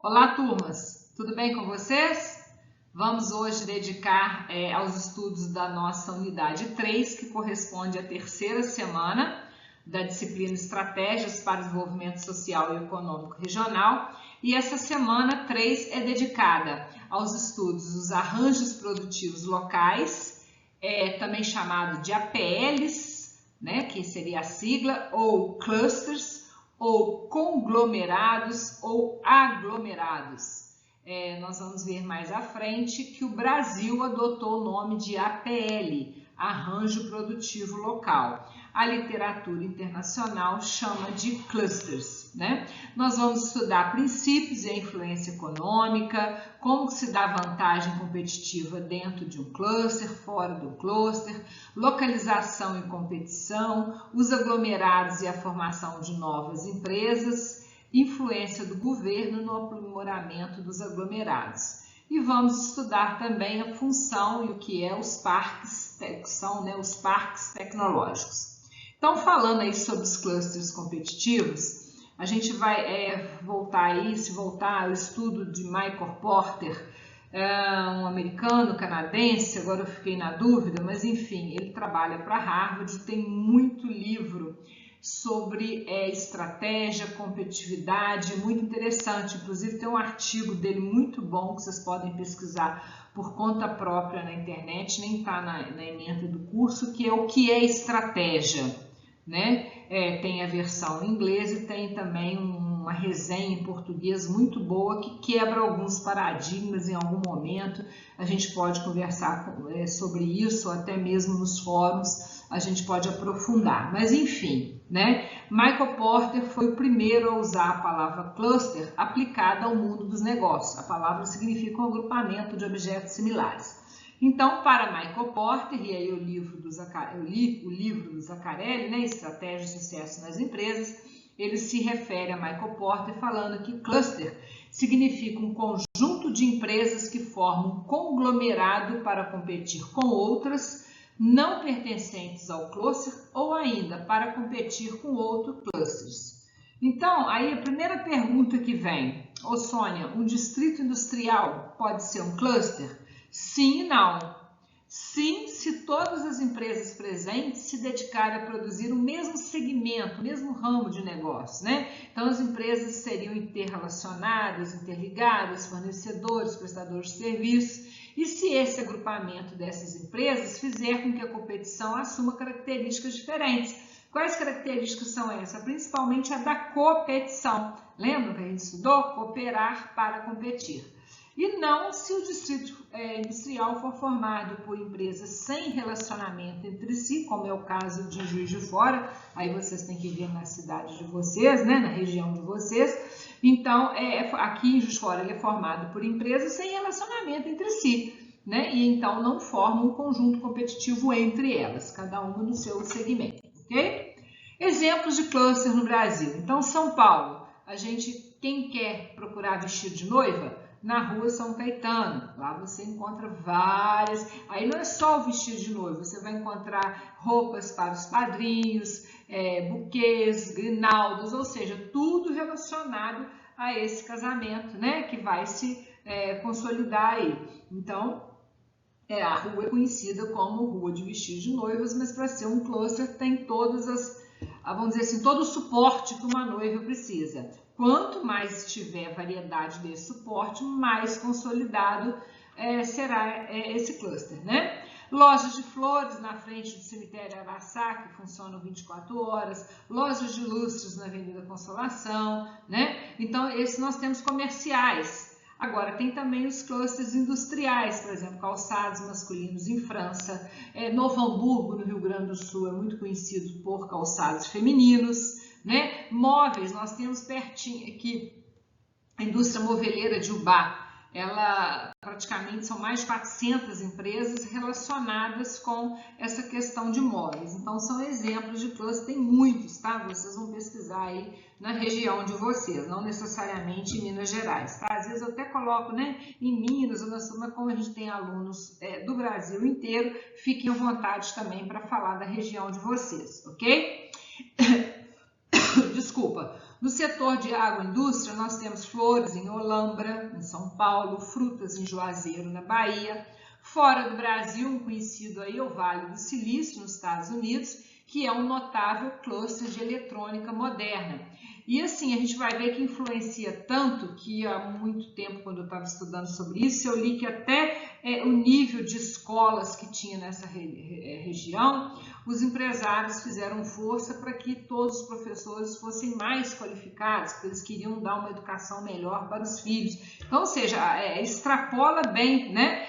Olá, turmas! Tudo bem com vocês? Vamos hoje dedicar aos estudos da nossa unidade 3, que corresponde à terceira semana da disciplina Estratégias para o Desenvolvimento Social e Econômico Regional. E essa semana 3 é dedicada aos estudos dos arranjos produtivos locais, também chamado de APLs, né, que seria a sigla, ou clusters, ou conglomerados ou aglomerados. Nós vamos ver mais à frente que o Brasil adotou o nome de APL, Arranjo Produtivo Local. A literatura internacional chama de clusters, né? Nós vamos estudar princípios e a influência econômica, como se dá vantagem competitiva dentro de um cluster, fora do cluster, localização e competição, os aglomerados e a formação de novas empresas, influência do governo no aprimoramento dos aglomerados. E vamos estudar também a função e o que é os parques, que são, né, os parques tecnológicos. Então, falando aí sobre os clusters competitivos, a gente vai voltar ao estudo de Michael Porter, um americano, canadense, agora eu fiquei na dúvida, mas enfim, ele trabalha para Harvard, tem muito livro sobre estratégia, competitividade, muito interessante. Inclusive tem um artigo dele muito bom que vocês podem pesquisar por conta própria na internet, nem está na ementa do curso, que é o que é estratégia, né? Tem a versão em inglês e tem também uma resenha em português muito boa que quebra alguns paradigmas em algum momento. A gente pode conversar sobre isso, ou até mesmo nos fóruns a gente pode aprofundar. Mas enfim, né? Michael Porter foi o primeiro a usar a palavra cluster aplicada ao mundo dos negócios. A palavra significa um agrupamento de objetos similares. Então, para Michael Porter, e aí eu li o livro do Zaccarelli, né, Estratégia de Sucesso nas Empresas, ele se refere a Michael Porter falando que cluster significa um conjunto de empresas que formam um conglomerado para competir com outras não pertencentes ao cluster ou ainda para competir com outros clusters. Então, aí a primeira pergunta que vem, Sônia, um distrito industrial pode ser um cluster? Sim e não. Sim, se todas as empresas presentes se dedicarem a produzir o mesmo segmento, o mesmo ramo de negócio, né? Então, as empresas seriam interrelacionadas, interligadas, fornecedores, prestadores de serviços. E se esse agrupamento dessas empresas fizer com que a competição assuma características diferentes? Quais características são essas? Principalmente a da competição. Lembra que a gente estudou? Cooperar para competir. E não se o distrito industrial for formado por empresas sem relacionamento entre si, como é o caso de Juiz de Fora, aí vocês têm que ver na cidade de vocês, né, na região de vocês. Então, aqui em Juiz de Fora ele é formado por empresas sem relacionamento entre si, né, e então não formam um conjunto competitivo entre elas, cada uma no seu segmento, ok? Exemplos de cluster no Brasil. Então, São Paulo, quem quer procurar vestido de noiva, na rua São Caetano, lá você encontra várias, aí não é só o vestido de noiva, você vai encontrar roupas para os padrinhos, buquês, grinaldas, ou seja, tudo relacionado a esse casamento, né, que vai se consolidar aí. Então, a rua é conhecida como rua de vestido de noivas, mas para ser um cluster tem todas vamos dizer assim, todo o suporte que uma noiva precisa. Quanto mais tiver variedade desse suporte, mais consolidado será esse cluster, né? Lojas de flores na frente do cemitério Araçá, que funcionam 24 horas, lojas de lustres na Avenida Consolação, né? Então, nós temos comerciais. Agora, tem também os clusters industriais, por exemplo, calçados masculinos em França. Novo Hamburgo, no Rio Grande do Sul, é muito conhecido por calçados femininos, né? Móveis, nós temos pertinho aqui a indústria moveleira de Ubá. Ela praticamente são mais de 400 empresas relacionadas com essa questão de móveis. Então, são exemplos de cluster, tem muitos, tá? Vocês vão pesquisar aí na região de vocês, não necessariamente em Minas Gerais, tá? Às vezes eu até coloco, né, em Minas, mas como a gente tem alunos do Brasil inteiro, fiquem à vontade também para falar da região de vocês, ok? Desculpa. No setor de agroindústria, nós temos flores em Olambra, em São Paulo, frutas em Juazeiro, na Bahia. Fora do Brasil, um conhecido aí é o Vale do Silício, nos Estados Unidos, que é um notável cluster de eletrônica moderna. E assim, a gente vai ver que influencia tanto que há muito tempo, quando eu estava estudando sobre isso, eu li que até o nível de escolas que tinha nessa região, os empresários fizeram força para que todos os professores fossem mais qualificados, porque eles queriam dar uma educação melhor para os filhos. Então, ou seja, extrapola bem, né,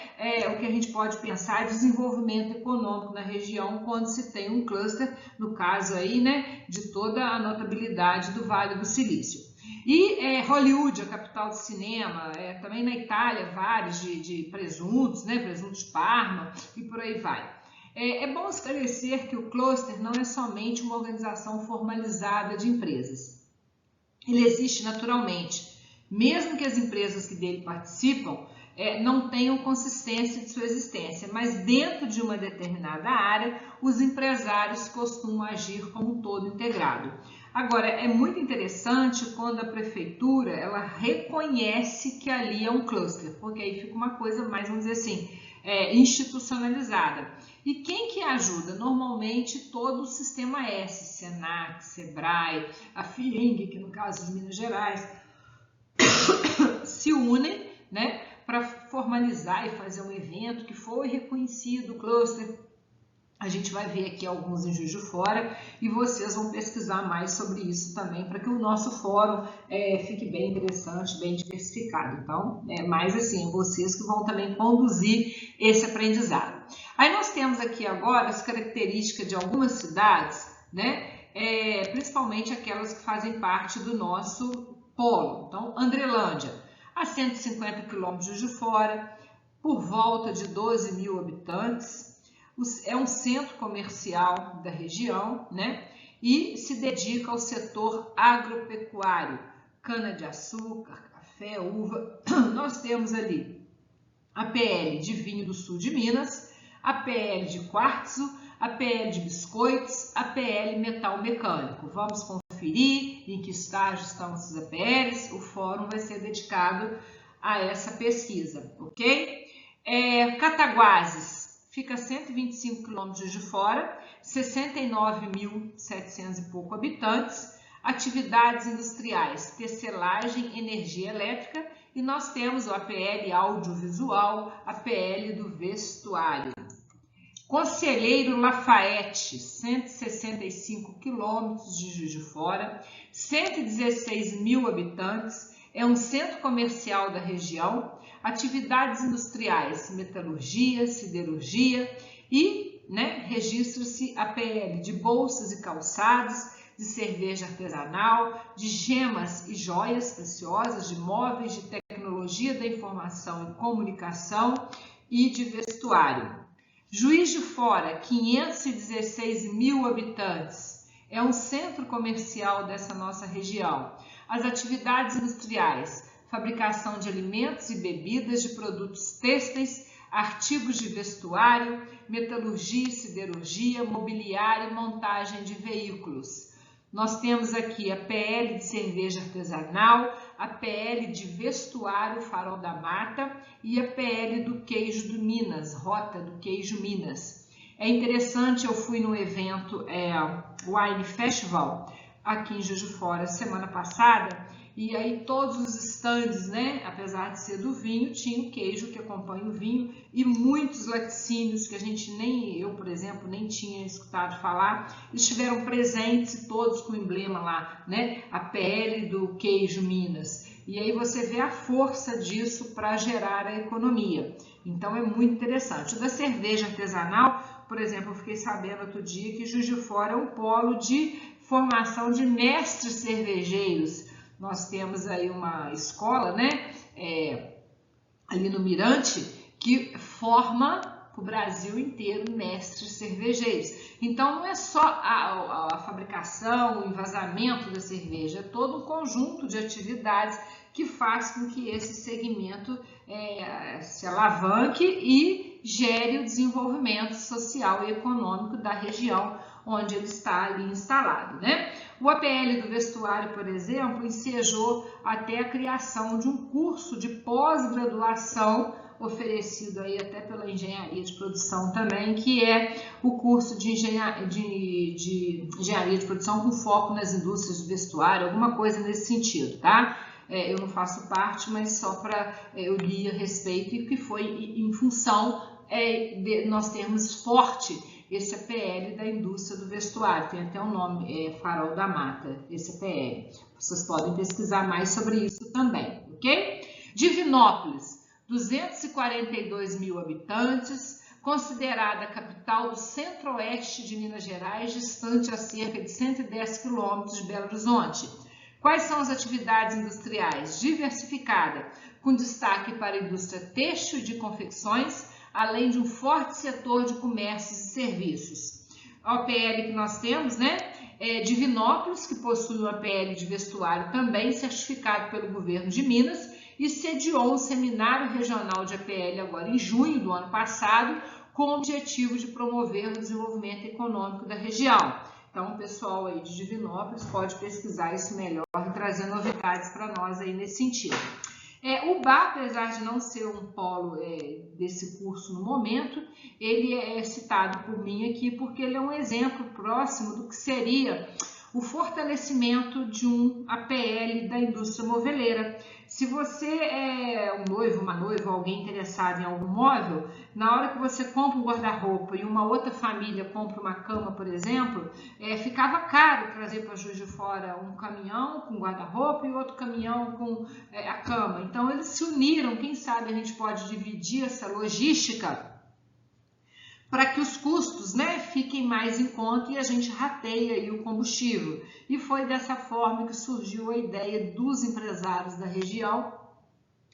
o que a gente pode pensar de desenvolvimento econômico na região quando se tem um cluster, no caso aí, né, de toda a notabilidade do Vale do Silício. E Hollywood, a capital do cinema, também na Itália, vários de presuntos, né, presuntos Parma e por aí vai. É bom esclarecer que o cluster não é somente uma organização formalizada de empresas. Ele existe naturalmente, mesmo que as empresas que dele participam não tenham consistência de sua existência, mas dentro de uma determinada área, os empresários costumam agir como um todo integrado. Agora, é muito interessante quando a prefeitura ela reconhece que ali é um cluster, porque aí fica uma coisa mais, vamos dizer assim, institucionalizada. E quem que ajuda? Normalmente todo o sistema S, Senac, Sebrae, a FIENG, que no caso de Minas Gerais, se unem, né, para formalizar e fazer um evento que foi reconhecido, o cluster. A gente vai ver aqui alguns em Juiz de Fora e vocês vão pesquisar mais sobre isso também, para que o nosso fórum fique bem interessante, bem diversificado. Então, mais assim, vocês que vão também conduzir esse aprendizado. Aí nós temos aqui agora as características de algumas cidades, né? Principalmente aquelas que fazem parte do nosso polo. Então, Andrelândia, a 150 quilômetros de Juiz de Fora, por volta de 12 mil habitantes. É um centro comercial da região, né? E se dedica ao setor agropecuário, cana-de-açúcar, café, uva. Nós temos ali a PL de vinho do sul de Minas, a PL de quartzo, a PL de biscoitos, a PL metal mecânico. Vamos conferir em que estágio estão essas APLs. O fórum vai ser dedicado a essa pesquisa, ok? Cataguases. Fica a 125 quilômetros de fora, 69.700 e pouco habitantes, atividades industriais, tecelagem, energia elétrica, e nós temos o APL audiovisual, a PL do vestuário. Conselheiro Lafayette, 165 quilômetros de Juiz de Fora, 116 mil habitantes, é um centro comercial da região, atividades industriais, metalurgia, siderurgia e registra-se a PL de bolsas e calçados, de cerveja artesanal, de gemas e joias preciosas, de móveis, de tecnologia da informação e comunicação e de vestuário. Juiz de Fora, 516 mil habitantes, é um centro comercial dessa nossa região. As atividades industriais, fabricação de alimentos e bebidas, de produtos têxteis, artigos de vestuário, metalurgia e siderurgia, mobiliário e montagem de veículos. Nós temos aqui a PL de cerveja artesanal, a PL de vestuário Farol da Mata e a PL do queijo do Minas, Rota do Queijo Minas. É interessante, eu fui no evento Wine Festival aqui em Juiz de Fora semana passada, e aí todos os estandes, apesar de ser do vinho, tinha o queijo que acompanha o vinho e muitos laticínios que a gente eu, por exemplo, nem tinha escutado falar, estiveram presentes todos com o emblema lá, a PL do queijo Minas. E aí você vê a força disso para gerar a economia. Então é muito interessante. O da cerveja artesanal, por exemplo, eu fiquei sabendo outro dia que Juiz de Fora é um polo de formação de mestres cervejeiros. Nós temos aí uma escola, ali no Mirante, que forma o Brasil inteiro mestres cervejeiros. Então não é só a fabricação, o envasamento da cerveja, é todo um conjunto de atividades que faz com que esse segmento se alavanque e gere o desenvolvimento social e econômico da região onde ele está ali instalado, O APL do vestuário, por exemplo, ensejou até a criação de um curso de pós-graduação oferecido aí até pela engenharia de produção também, que é o curso de engenharia de produção com foco nas indústrias do vestuário, alguma coisa nesse sentido, tá? Eu não faço parte, mas só para eu li a respeito e que foi em função de nós termos forte esse APL da indústria do vestuário, tem até um nome, Farol da Mata, esse APL. Vocês podem pesquisar mais sobre isso também, ok? Divinópolis, 242 mil habitantes, considerada a capital do centro-oeste de Minas Gerais, distante a cerca de 110 quilômetros de Belo Horizonte. Quais são as atividades industriais? Diversificada, com destaque para a indústria têxtil e de confecções, além de um forte setor de comércios e serviços. O APL que nós temos, né? Divinópolis, que possui um APL de vestuário também certificado pelo governo de Minas, e sediou um seminário regional de APL agora em junho do ano passado, com o objetivo de promover o desenvolvimento econômico da região. Então, o pessoal aí de Divinópolis pode pesquisar isso melhor e trazer novidades para nós aí nesse sentido. O BA, apesar de não ser um polo desse curso no momento, ele é citado por mim aqui porque ele é um exemplo próximo do que seria o fortalecimento de um APL da indústria moveleira. Se você é um noivo, uma noiva, alguém interessado em algum móvel, na hora que você compra um guarda-roupa e uma outra família compra uma cama, por exemplo, ficava caro trazer para Juiz de Fora um caminhão com guarda-roupa e outro caminhão com a cama. Então eles se uniram, quem sabe a gente pode dividir essa logística para que os custos, né, fiquem mais em conta e a gente rateia aí o combustível. E foi dessa forma que surgiu a ideia dos empresários da região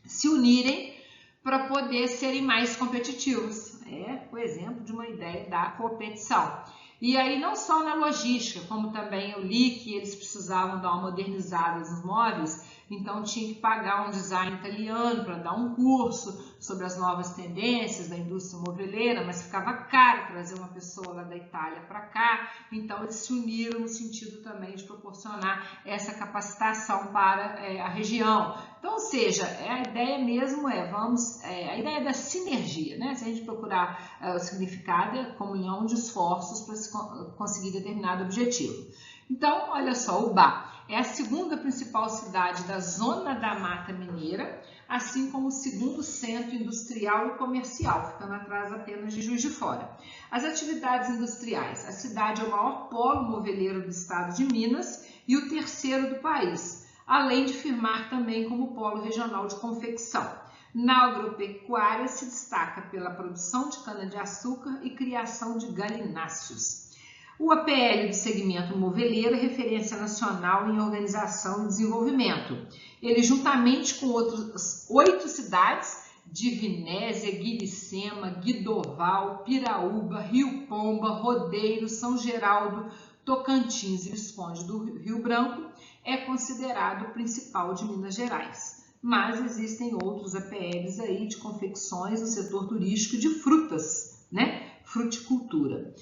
se unirem para poder serem mais competitivos. É o exemplo de uma ideia da competição. E aí não só na logística, como também eu li que eles precisavam dar uma modernizada nos móveis, então tinha que pagar um design italiano para dar um curso sobre as novas tendências da indústria moveleira, mas ficava caro trazer uma pessoa lá da Itália para cá, então eles se uniram no sentido também de proporcionar essa capacitação para a região. Então, ou seja, a ideia mesmo a ideia da sinergia, né? Se a gente procurar o significado, é a comunhão de esforços para se conseguir determinado objetivo. Então, olha só, o BA é a segunda principal cidade da zona da Mata Mineira, assim como o segundo centro industrial e comercial, ficando atrás apenas de Juiz de Fora. As atividades industriais. A cidade é o maior polo moveleiro do estado de Minas e o terceiro do país, além de firmar também como polo regional de confecção. Na agropecuária se destaca pela produção de cana-de-açúcar e criação de galináceos. O APL do segmento moveleiro é referência nacional em organização e desenvolvimento. Ele, juntamente com outras 8 cidades, Divinésia, Guiricema, Guidoval, Piraúba, Rio Pomba, Rodeiro, São Geraldo, Tocantins e Visconde do Rio Branco, é considerado o principal de Minas Gerais. Mas existem outros APLs aí de confecções no setor turístico de frutas, né? Fruticultura.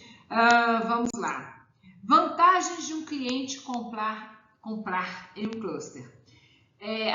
Vamos lá. Vantagens de um cliente comprar em um cluster.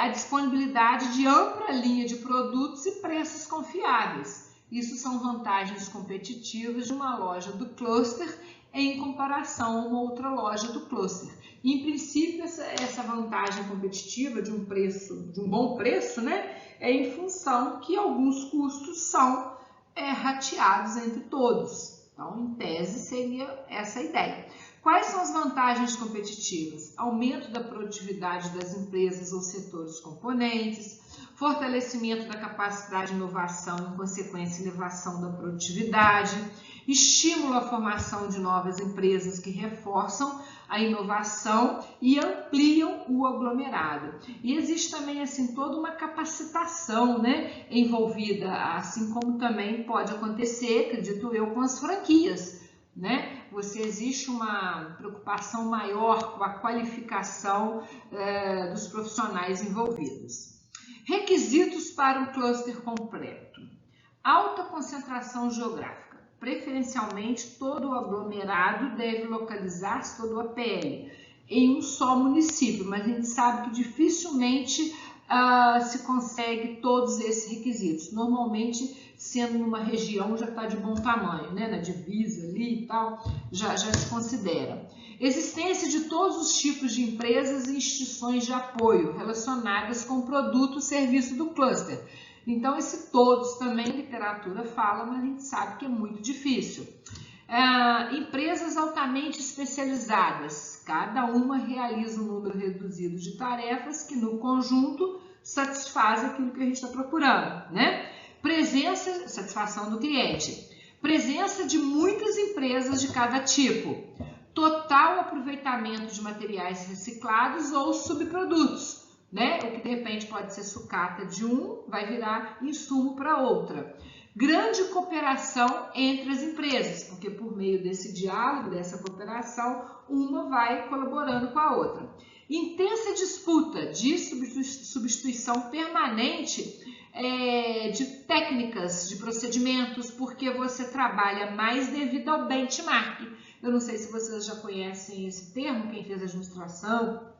A disponibilidade de ampla linha de produtos e preços confiáveis. Isso são vantagens competitivas de uma loja do cluster em comparação a uma outra loja do cluster. E, em princípio, essa vantagem competitiva de um bom preço, né, é em função que alguns custos são rateados entre todos. Então, em tese, seria essa a ideia. Quais são as vantagens competitivas? Aumento da produtividade das empresas ou setores componentes, fortalecimento da capacidade de inovação e, em consequência, elevação da produtividade, estímulo à formação de novas empresas que reforçam a inovação e ampliam o aglomerado. E existe também assim toda uma capacitação, né, envolvida, assim como também pode acontecer, acredito eu, com as franquias, né? Existe uma preocupação maior com a qualificação dos profissionais envolvidos. Requisitos para um cluster completo: alta concentração geográfica. Preferencialmente, todo o aglomerado deve localizar-se, todo o APL em um só município, mas a gente sabe que dificilmente se consegue todos esses requisitos. Normalmente, sendo numa região, já está de bom tamanho, né? Na divisa ali e tal, já se considera. Existência de todos os tipos de empresas e instituições de apoio relacionadas com o produto ou serviço do cluster. Então, esse todos também a literatura fala, mas a gente sabe que é muito difícil. Empresas altamente especializadas, cada uma realiza um número reduzido de tarefas que no conjunto satisfaz aquilo que a gente está procurando, né? Satisfação do cliente, presença de muitas empresas de cada tipo, total aproveitamento de materiais reciclados ou subprodutos, né? O que de repente pode ser sucata de um, vai virar insumo para outra. Grande cooperação entre as empresas, porque por meio desse diálogo, dessa cooperação, uma vai colaborando com a outra. Intensa disputa de substituição permanente de técnicas, de procedimentos, porque você trabalha mais devido ao benchmark. Eu não sei se vocês já conhecem esse termo, quem fez administração,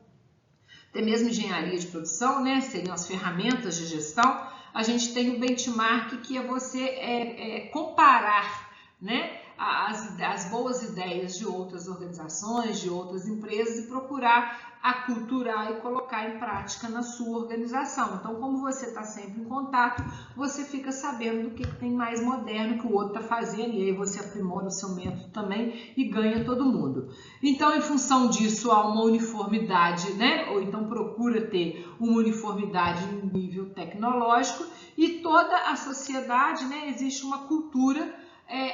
até mesmo engenharia de produção, né? Seriam as ferramentas de gestão. A gente tem o benchmark, que é você comparar, né, as boas ideias de outras organizações, de outras empresas e procurar aculturar e colocar em prática na sua organização. Então, como você está sempre em contato, você fica sabendo do que tem mais moderno que o outro está fazendo e aí você aprimora o seu método também e ganha todo mundo. Então, em função disso, há uma uniformidade, né? Ou então procura ter uma uniformidade em nível tecnológico e toda a sociedade, né? Existe uma cultura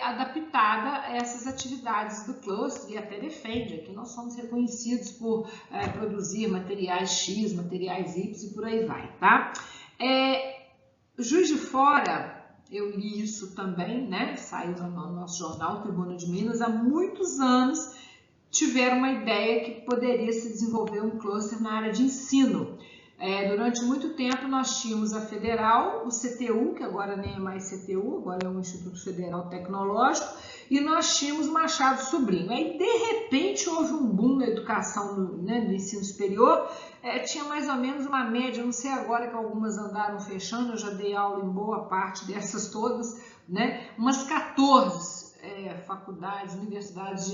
adaptada a essas atividades do cluster e até defende que nós somos reconhecidos por produzir materiais X, materiais Y e por aí vai, tá? Juiz de Fora, eu li isso também, né? Saiu no nosso jornal Tribuna de Minas, há muitos anos tiveram uma ideia que poderia se desenvolver um cluster na área de ensino. Durante muito tempo nós tínhamos a Federal, o CTU, que agora nem é mais CTU, agora é o Instituto Federal Tecnológico, e nós tínhamos Machado Sobrinho. Aí, de repente, houve um boom na educação, no ensino superior, tinha mais ou menos uma média, não sei agora que algumas andaram fechando, eu já dei aula em boa parte dessas todas, né? Umas 14 faculdades, universidades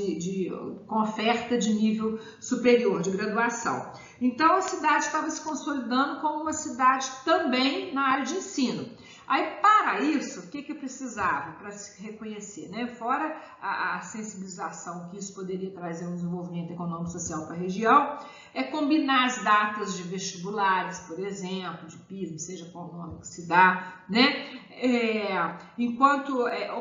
com oferta de nível superior, de graduação. Então, a cidade estava se consolidando como uma cidade também na área de ensino. Aí, para isso, o que precisava para se reconhecer, né? Fora a sensibilização que isso poderia trazer um desenvolvimento econômico e social para a região, combinar as datas de vestibulares, por exemplo, de PISM, seja qual o nome que se dá, né?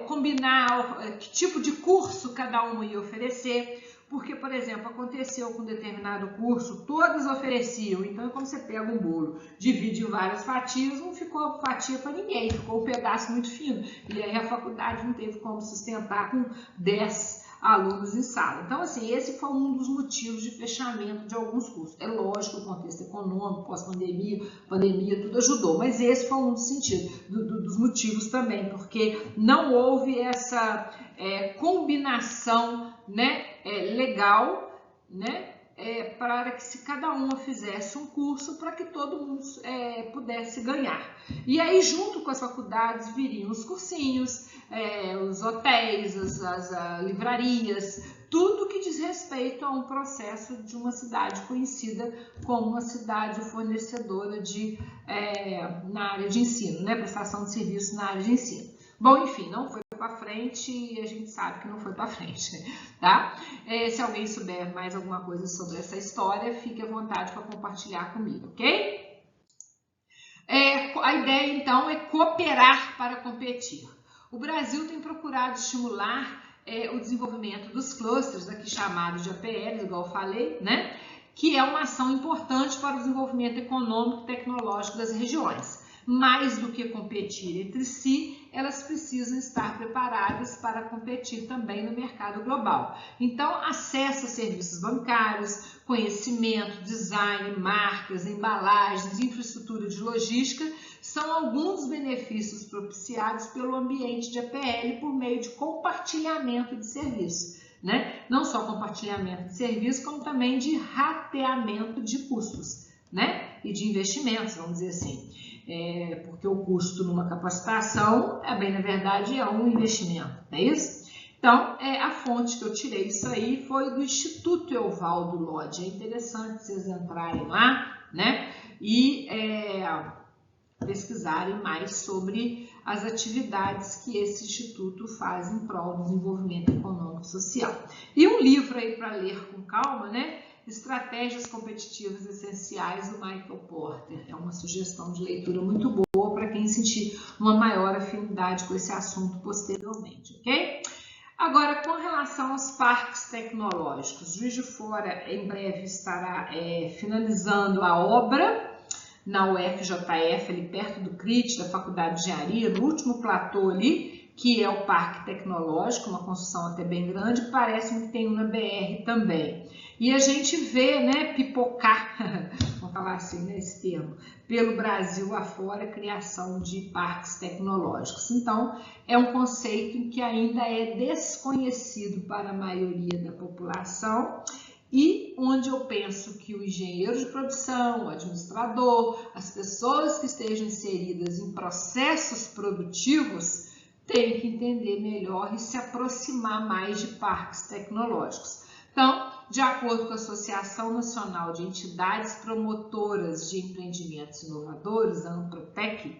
Combinar que tipo de curso cada um ia oferecer. Porque, por exemplo, aconteceu com um determinado curso, todos ofereciam, então como você pega um bolo, divide em várias fatias, não ficou fatia para ninguém, ficou um pedaço muito fino, e aí a faculdade não teve como sustentar com 10 alunos em sala. Então, assim, esse foi um dos motivos de fechamento de alguns cursos. É lógico, o contexto econômico, pós-pandemia, pandemia, tudo ajudou, mas esse foi um dos sentidos, dos motivos também, porque não houve essa combinação, né, legal, né, para que se cada uma fizesse um curso para que todo mundo pudesse ganhar. E aí, junto com as faculdades, viriam os cursinhos, os hotéis, as livrarias, tudo que diz respeito a um processo de uma cidade conhecida como uma cidade fornecedora na área de ensino, né, prestação de serviço na área de ensino. Bom, enfim, não foi para frente e a gente sabe que não foi para frente, tá? Se alguém souber mais alguma coisa sobre essa história, fique à vontade para compartilhar comigo, ok? A ideia, então, é cooperar para competir. O Brasil tem procurado estimular o desenvolvimento dos clusters, aqui chamados de APLs, igual eu falei, né? Que é uma ação importante para o desenvolvimento econômico e tecnológico das regiões. Mais do que competir entre si, elas precisam estar preparadas para competir também no mercado global. Então, acesso a serviços bancários, conhecimento, design, marcas, embalagens, infraestrutura de logística são alguns dos benefícios propiciados pelo ambiente de APL por meio de compartilhamento de serviços. né? Não só compartilhamento de serviços, como também de rateamento de custos, né? E de investimentos, vamos dizer assim. Porque o custo numa capacitação, bem na verdade, é um investimento, não é isso? Então, a fonte que eu tirei isso aí foi do Instituto Evaldo Lodge. É interessante vocês entrarem lá, né? E pesquisarem mais sobre as atividades que esse instituto faz em prol do desenvolvimento econômico e social. E um livro aí para ler com calma, né? Estratégias Competitivas Essenciais, do Michael Porter. É uma sugestão de leitura muito boa para quem sentir uma maior afinidade com esse assunto posteriormente, ok? Agora, com relação aos parques tecnológicos, Juiz de Fora em breve estará finalizando a obra na UFJF, ali perto do CRIT, da Faculdade de Engenharia, no último platô ali, que é o Parque Tecnológico, uma construção até bem grande, parece que tem um na BR também. E a gente vê, né, pipocar, vamos falar assim, né, esse termo, pelo Brasil afora, a criação de parques tecnológicos. Então, é um conceito que ainda é desconhecido para a maioria da população, e onde eu penso que o engenheiro de produção, o administrador, as pessoas que estejam inseridas em processos produtivos têm que entender melhor e se aproximar mais de parques tecnológicos. Então, de acordo com a Associação Nacional de Entidades Promotoras de Empreendimentos Inovadores, a Amprotec,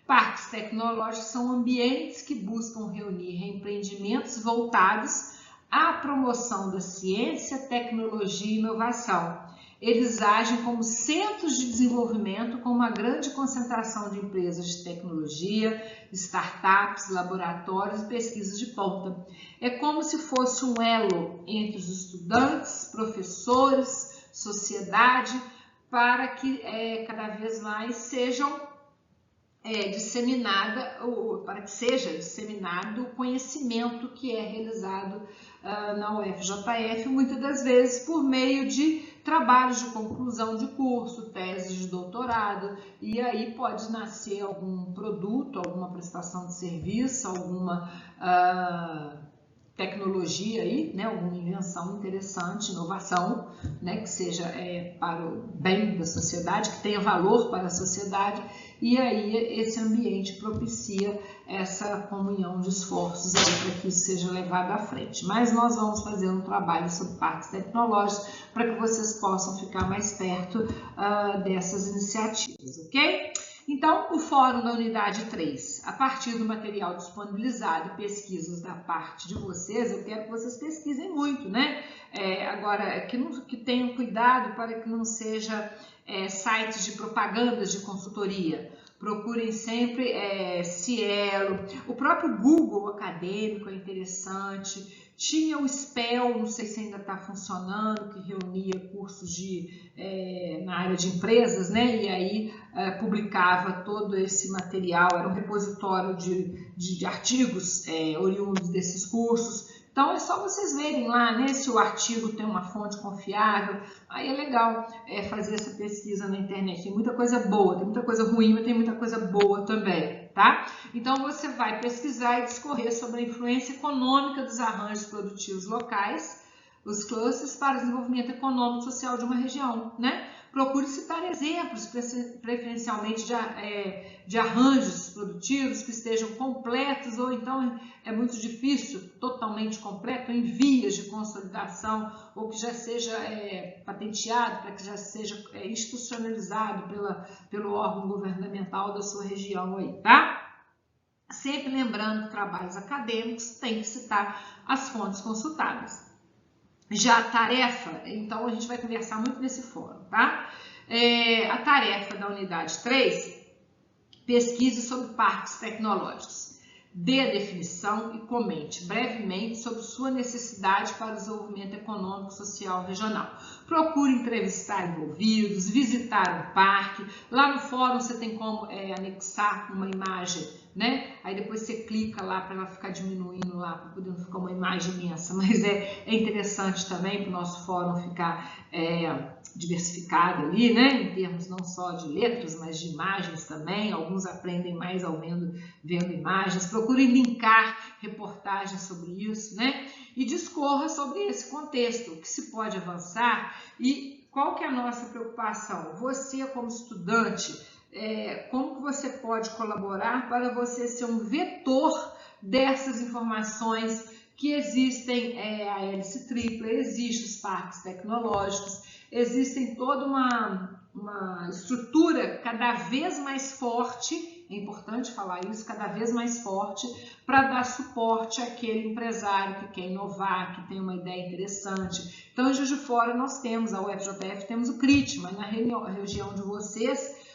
parques tecnológicos são ambientes que buscam reunir empreendimentos voltados à promoção da ciência, tecnologia e inovação. Eles agem como centros de desenvolvimento com uma grande concentração de empresas de tecnologia, startups, laboratórios e pesquisas de ponta. É como se fosse um elo entre os estudantes, professores, sociedade, para que cada vez mais sejam para que seja disseminado o conhecimento que é realizado na UFJF, muitas das vezes por meio de trabalhos de conclusão de curso, teses de doutorado, e aí pode nascer algum produto, alguma prestação de serviço, alguma tecnologia aí, né, alguma invenção interessante, inovação, né, que seja para o bem da sociedade, que tenha valor para a sociedade, e aí esse ambiente propicia essa comunhão de esforços para que isso seja levado à frente. Mas nós vamos fazer um trabalho sobre parques tecnológicos para que vocês possam ficar mais perto dessas iniciativas, ok? Então, o Fórum da Unidade 3, a partir do material disponibilizado e pesquisas da parte de vocês, eu quero que vocês pesquisem muito, né? Agora, que tenham cuidado para que não seja sites de propagandas de consultoria. Procurem sempre Cielo, o próprio Google acadêmico é interessante. Tinha o SPEL, não sei se ainda está funcionando, que reunia cursos na área de empresas, né? E aí publicava todo esse material, era um repositório de artigos oriundos desses cursos. Então é só vocês verem lá, né, se o artigo tem uma fonte confiável. Aí é legal fazer essa pesquisa na internet. Tem muita coisa boa, tem muita coisa ruim, mas tem muita coisa boa também, tá? Então você vai pesquisar e discorrer sobre a influência econômica dos arranjos produtivos locais, os clusters, para o desenvolvimento econômico e social de uma região, né? Procure citar exemplos, preferencialmente de arranjos produtivos que estejam completos, ou então é muito difícil, totalmente completo, em vias de consolidação, ou que já seja patenteado, para que já seja institucionalizado pelo órgão governamental da sua região aí, tá? Sempre lembrando que trabalhos acadêmicos têm que citar as fontes consultadas. Já a tarefa, então a gente vai conversar muito nesse fórum, tá? A tarefa da unidade 3, pesquise sobre parques tecnológicos. Dê a definição e comente brevemente sobre sua necessidade para o desenvolvimento econômico, social e regional. Procure entrevistar envolvidos, visitar um parque. Lá no fórum você tem como anexar uma imagem, né? Aí depois você clica lá para ela ficar diminuindo lá, para poder não ficar uma imagem imensa. Mas é interessante também para o nosso fórum ficar diversificado ali, né? Em termos não só de letras, mas de imagens também. Alguns aprendem mais vendo imagens. Procure linkar reportagens sobre isso, né? e discorra sobre esse contexto, o que se pode avançar e qual que é a nossa preocupação. Você como estudante, como que você pode colaborar para você ser um vetor dessas informações que existem, a hélice tripla, existem os parques tecnológicos, existem toda uma estrutura cada vez mais forte, é importante falar isso, cada vez mais forte, para dar suporte àquele empresário que quer inovar, que tem uma ideia interessante. Então, em Juiz de Fora nós temos, a UFJF, temos o CRIT, mas na região de vocês,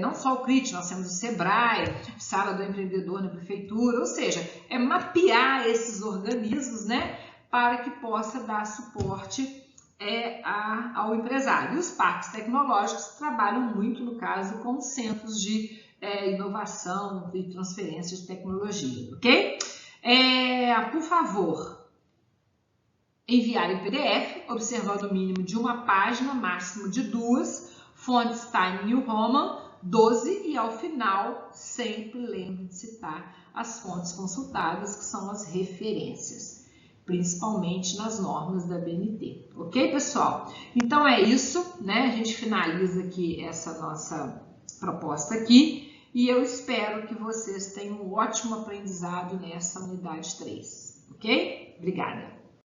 não só o CRIT, nós temos o SEBRAE, Sala do Empreendedor na Prefeitura, ou seja, é mapear esses organismos, né, para que possa dar suporte ao empresário. E os parques tecnológicos trabalham muito, no caso, com centros de inovação e transferência de tecnologia, ok? Por favor, enviar em PDF, observando o mínimo de uma página, máximo de 2, fontes Time New Roman 12 e ao final sempre lembre de citar as fontes consultadas, que são as referências, principalmente nas normas da BNT, ok, pessoal? Então é isso, né? A gente finaliza aqui essa nossa proposta aqui e eu espero que vocês tenham um ótimo aprendizado nessa unidade 3, ok? Obrigada!